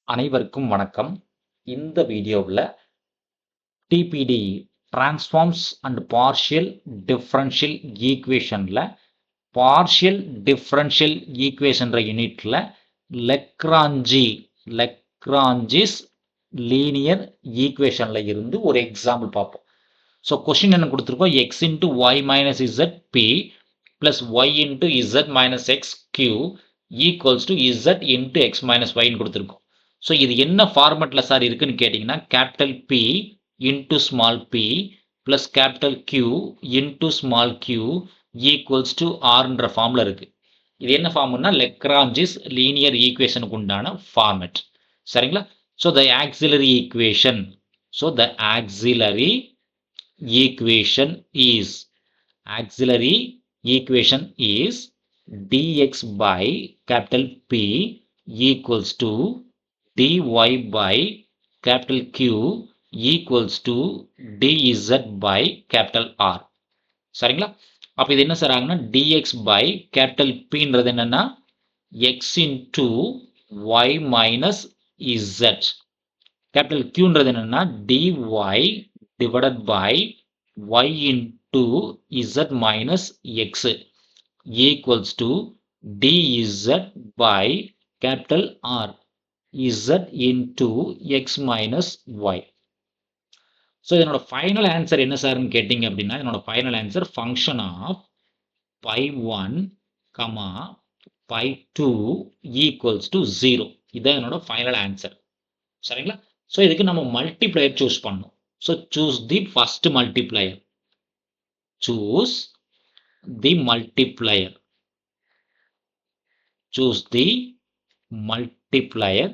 அனைவருக்கும் வணக்கம். இந்த வீடியோவில் DBT transforms and partial differential ஈக்குவேஷனில் பார்ஷியல் டிஃபரன்ஷியல் ஈக்குவேஷன்ற யூனிட்டில் லெக்ராஞ்சிஸ் லீனியர் ஈக்குவேஷனில் இருந்து ஒரு எக்ஸாம்பிள் பார்ப்போம். ஸோ கொஸ்டின் என்ன கொடுத்துருக்கோம், x into y minus z p plus y into z minus x q equals to z into x minus ஒய்ன்னு கொடுத்துருக்கோம். ஸோ இது என்ன ஃபார்மெட்டில் சார் இருக்குன்னு கேட்டிங்கன்னா, capital p into small p plus capital q into small q equals to ஆர்ன்ற ஃபார்மில் இருக்குது. இது என்ன ஃபார்ம்னா லெக்ராஞ்சிஸ் லீனியர் ஈக்குவேஷனுக்கு உண்டான ஃபார்மெட். சரிங்களா? So the auxiliary equation is dx by capital P equals to dy by capital Q equals to dz by capital R. சரிங்களா? அப்ப இது என்ன சார் ஆகுனா dx by capital Pன்றது என்னன்னா x into y minus z. capital Qன்றது என்னன்னா dy divided by y into z minus x equals to dz by capital R z into x minus y. So இதனோட final answer என்ன சார்னு கேட்டிங்க அப்படின்னா, இதனோட final answer function of π1, π2 equals to 0. இதுதான் என்னோட final answer. சரிங்களா? ஸோ இதுக்கு நம்ம மல்டிப்ளையர் சூஸ் பண்ணணும். So choose the first multiplier. Choose the multiplier.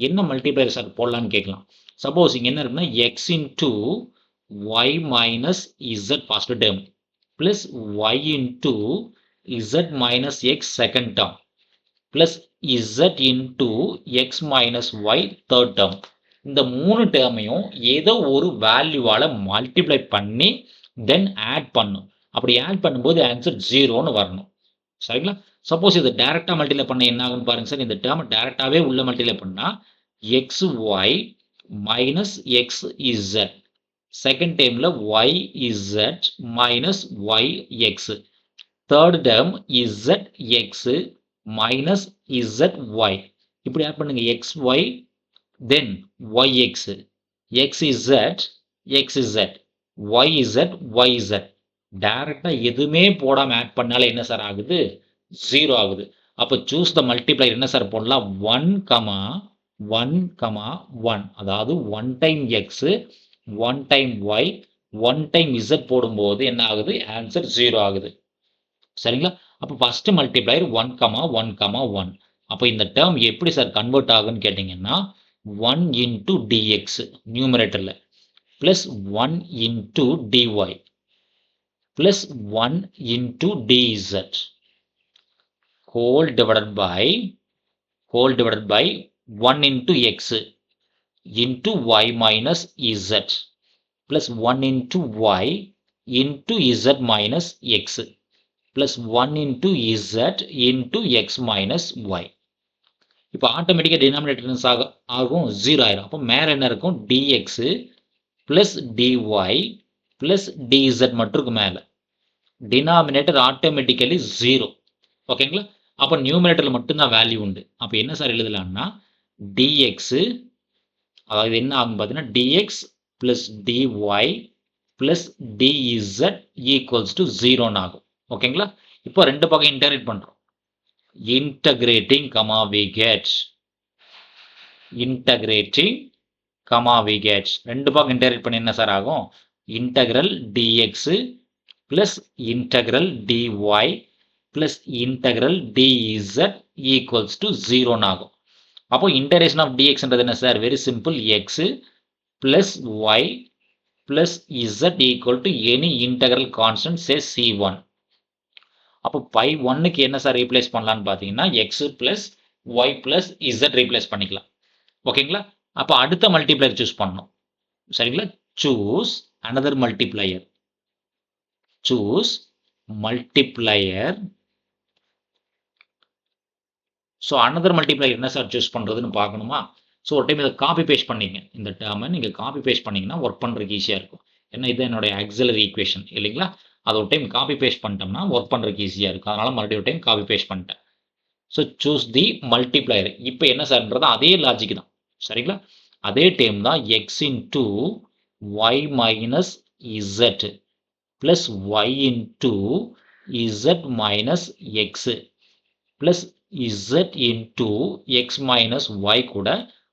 என்ன மல்டிப்ளையர் சார் போடலான்னு கேட்கலாம். சப்போஸ் இங்க என்ன இருக்குன்னா x into y minus z first term plus y into z minus x second term plus z into x minus y third term. இந்த மூணு டேர்மையும் ஏதோ ஒரு வேல்யூவால மல்டிப்ளை பண்ணி தென் ஆட் பண்ணும். அப்படி ஆட் பண்ணும்போது ஆன்சர் 0ன்னு வரணும். சரிங்களா? சப்போஸ் இதை டைரக்டா மல்டிப்ளை பண்ண என்ன ஆகுன்னு பாருங்க சார். இந்த டேர்ம் டைரக்டாவே உள்ள மல்டிப்ளை பண்ணா xy minus xz, செகண்ட் டைம்ல yz minus yx, third term zx minus zy. இப்படி ஆட் பண்ணுங்க. xy then yx, xz xz, yz. டைரக்டா எதுவுமே போடாம ஆட் பண்ணாலே என்ன சார் ஆகுது? 0 ஆகுது. அப்ப சூஸ் த மல்டிப்ளையர் என்ன சார் போடலாம்? 1, 1, அதாவது 1 time x 1 time y 1 time z போடும்போது என்ன ஆகுது? ஆன்சர் 0 ஆகுது. சரிங்களா? அப்ப ஃபர்ஸ்ட் மல்டிப்ளையர் 1, 1, 1. அப்ப இந்த டேர்ம் எப்படி சார் கன்வெர்ட் ஆகுன்னு கேட்டீங்கன்னா 1 into dx நியூமரேட்டர்ல plus 1 into dy plus 1 into dz whole divided by 1 into x into y minus z plus 1 into y into z minus x plus 1 into z into x minus y. இப்போ ஆட்டோமேட்டிக்காக denominator ஆகும் 0 ஆயிரும். அப்போ மேலே என்ன இருக்கும்? dx plus dy plus dz மட்டும் இருக்கு மேலே. Denominator automatically 0. ஓகேங்களா? அப்போ நியூமரேட்டர்ல மட்டும்தான் வேல்யூ உண்டு. அப்போ என்ன சார் எழுதலாம்னா dx, அதாவது என்ன ஆகும் பார்த்தீங்கன்னா dx plus dy plus dz equals to 0 ஆகும். ஓகேங்களா? இப்போ ரெண்டு பக்கம் இன்டகிரேட் பண்றோம். integrating, we get ரெண்டு பக்கம் இன்டகிரேட் பண்ணி என்ன சார் ஆகும்? integral dx plus integral dy plus integral dz equals to 0 ஆகும். அப்போ integration of dx என்றது என்ன sir? Very simple. x plus y plus z equal to any integral constant, say c1. அப்போ பை 1க்கு என்ன சார் ரீப்ளேஸ் பண்ணலாம்னு பார்த்தீங்கன்னா x plus y plus z replace பண்ணிக்கலாம். ஓகேங்களா? அப்போ அடுத்த மல்டிப்ளையர் சூஸ் பண்ணணும். சரிங்களா? Choose another multiplier. So another multiplier என்ன சார் சூஸ் பண்ணுறதுன்னு பார்க்கணுமா? ஸோ ஒரு டைம் இதை காப்பி பேஸ்ட் பண்ணிங்க, இந்த டேர்மை நீங்கள் காப்பி பேஸ்ட் பண்ணிங்கன்னா ஒர்க் பண்ணுறதுக்கு ஈஸியாக இருக்கும். ஏன்னா இது என்னுடைய ஆக்சிலரி ஈக்குவேஷன் இல்லைங்களா, அதை ஒரு டைம் காப்பி பேஸ்ட் பண்ணிட்டோம்னா ஒர்க் பண்ணுறதுக்கு ஈஸியாக இருக்கும். அதனால் மறுபடியும் ஒரு டைம் காப்பி பேஸ்ட் பண்ணிட்டேன். ஸோ சூஸ் தி மல்டிப்ளையர். இப்போ என்ன சார்ன்றது அதே லாஜிக் தான் சரிங்களா, அதே டைம் தான் X into Y minus Z plus Y into Z minus X plus Z into X minus Y கூட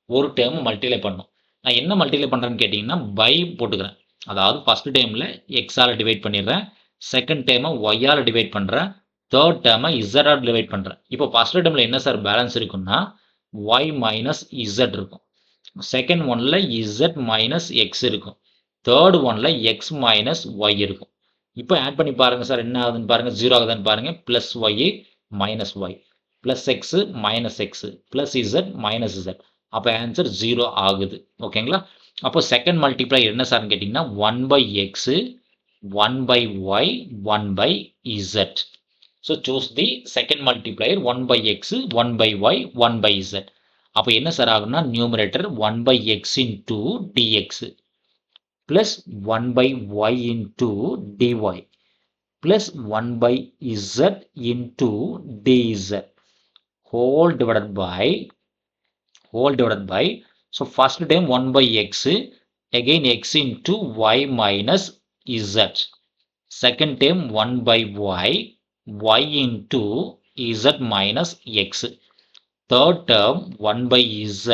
ஒரு டேர்ம் மல்டிப்ளை பண்ணும். நான் என்ன மல்டிப்ளை பண்ணுறேன்னு கேட்டிங்கன்னா பை போட்டுக்கிறேன். அதாவது ஃபஸ்ட் டைமில் எக்ஸால் டிவைட் பண்ணிடுறேன், செகண்ட் டைமை ஒய்யால் டிவைட் பண்ணுறேன், தேர்ட் டேர்மை இசட்டால் டிவைட் பண்ணுறேன். இப்போ ஃபஸ்ட் டைமில் என்ன சார் பேலன்ஸ் இருக்குன்னா ஒய் மைனஸ் இசட் இருக்கும், செகண்ட் ஒனில் இசட் மைனஸ் எக்ஸ் இருக்கும், தேர்ட் ஒனில் எக்ஸ் மைனஸ் ஒய் இருக்கும். இப்போ ஆட் பண்ணி பாருங்கள் சார் என்ன ஆகுதுன்னு பாருங்கள், 0 ஆகுதுன்னு பாருங்கள், plus Y minus Y plus X minus X plus Z minus Z. அப்போ ஆன்சர் 0 ஆகுது. ஓகேங்களா, அப்போ செகண்ட் மல்டிப்ளை என்ன சார்னு கேட்டிங்கன்னா 1/x 1/y 1/z. So choose the second multiplier 1/x 1/y 1/z. அப்போ என்ன சார் ஆகும்னா numerator 1/x into dx plus 1/y into dy plus 1/z into dz whole divided by so first time 1/x again x into y minus z, second time 1/y y into z minus x, third term 1/z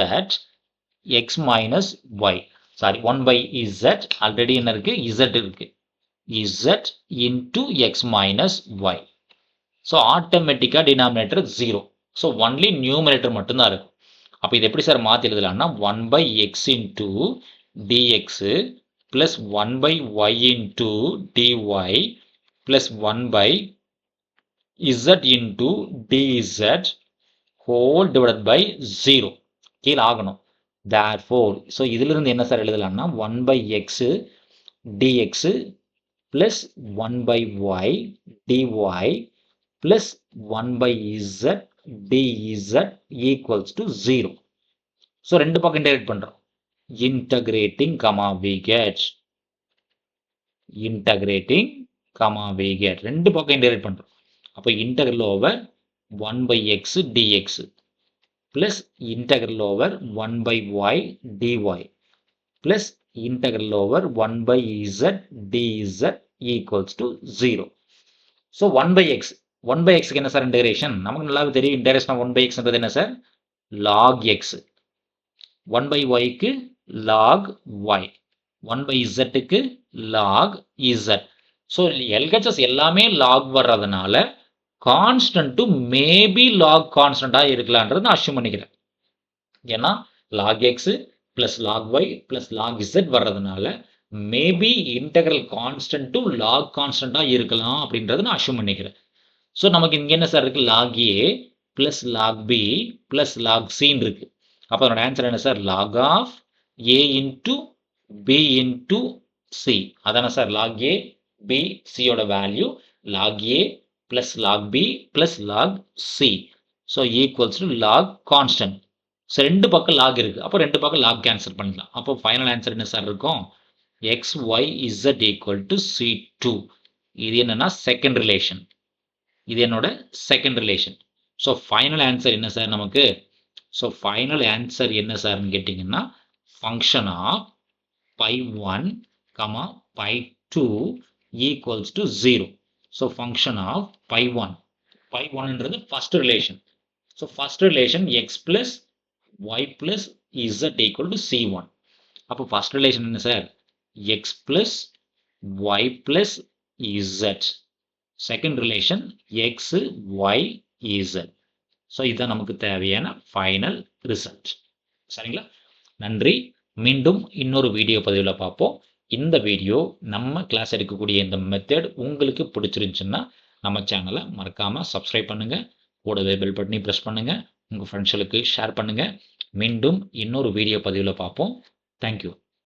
x minus y, sorry 1/z already என்ன இருக்கு z இருக்கு, z into x minus y. so automatically denominator 0, so only numerator மட்டும்தான் இருக்கும். அப்போ இது எப்படி sir மாற்றி எழுதலாம்னா 1/x into dx plus 1/y into dy plus 1/z into dz whole divided by 0 கீழே ஆகணும். therefore ஸோ இதிலிருந்து என்ன sir எழுதலாம்னா 1/x dx plus 1/y dy plus 1/z dz equals to 0. So ரெண்டு பக்கம் இன்டகிரேட் பண்றோம். integrating we get ரெண்டு பக்கம் integrate பண்றோம். அப்போ integral over 1/x dx plus integral over 1/y dy plus integral over 1/z dz equals to 0. So 1/x 1/x என்ன sir integration, நமக்கு நல்லாவே தெரியும் இன்டகிரேஷன் ஆஃப் 1/x என்ன சார் log x, 1/y க்கு log y, 1/z க்கு log z. So LHS எல்லாமே log வர்றதுனால constant maybe log கான்ஸ்டன்டாக இருக்கலான்றது நான் அஷ்யூம் பண்ணிக்கிறேன். ஏன்னா log x plus log y plus log z வர்றதுனால maybe integral constant to log கான்ஸ்டன்டாக இருக்கலாம் அப்படின்றத நான் அஷ்யூம் பண்ணிக்கிறேன். ஸோ நமக்கு இங்கே என்ன சார் இருக்குது log a plus log b plus log cன்னு இருக்கு. அப்போ அதோட ஆன்சர் என்ன sir log of a into b into c. அதான சார் log a b cயோட value log a plus log b plus log c. So equals to log constant. So ரெண்டு பக்கம் log இருக்குது, அப்போ ரெண்டு பக்கம் log கேன்சல் பண்ணிக்கலாம். அப்போ ஃபைனல் ஆன்சர் என்ன சார் இருக்கும் x y z equal to c2. இது என்னன்னா செகண்ட் ரிலேஷன், இது என்னோட second relation. So final answer என்ன சார் நமக்கு, ஸோ ஃபைனல் ஆன்சர் என்ன சார்னு கேட்டிங்கன்னா function of π1, π2 equals to 0. So function of π1ன்றது first relation. So first relation x plus y plus z equal to c1. அப்போ first relation என்ன sir x plus y plus z, second relation X Y Z. So இதுதான் நமக்கு தேவையான final result. சரிங்களா, நன்றி. மீண்டும் இன்னொரு வீடியோ பதிவில் பார்ப்போம். இந்த வீடியோ நம்ம கிளாஸ் எடுக்கக்கூடிய இந்த மெத்தட் உங்களுக்கு பிடிச்சிருந்துச்சுன்னா நம்ம சேனலை மறக்காமல் சப்ஸ்கிரைப் பண்ணுங்கள், கூடவே பெல் பட்டனை ப்ரெஸ் பண்ணுங்கள், உங்கள் ஃப்ரெண்ட்ஸ்களுக்கு ஷேர் பண்ணுங்கள். மீண்டும் இன்னொரு வீடியோ பதிவில் பார்ப்போம். தேங்க்யூ.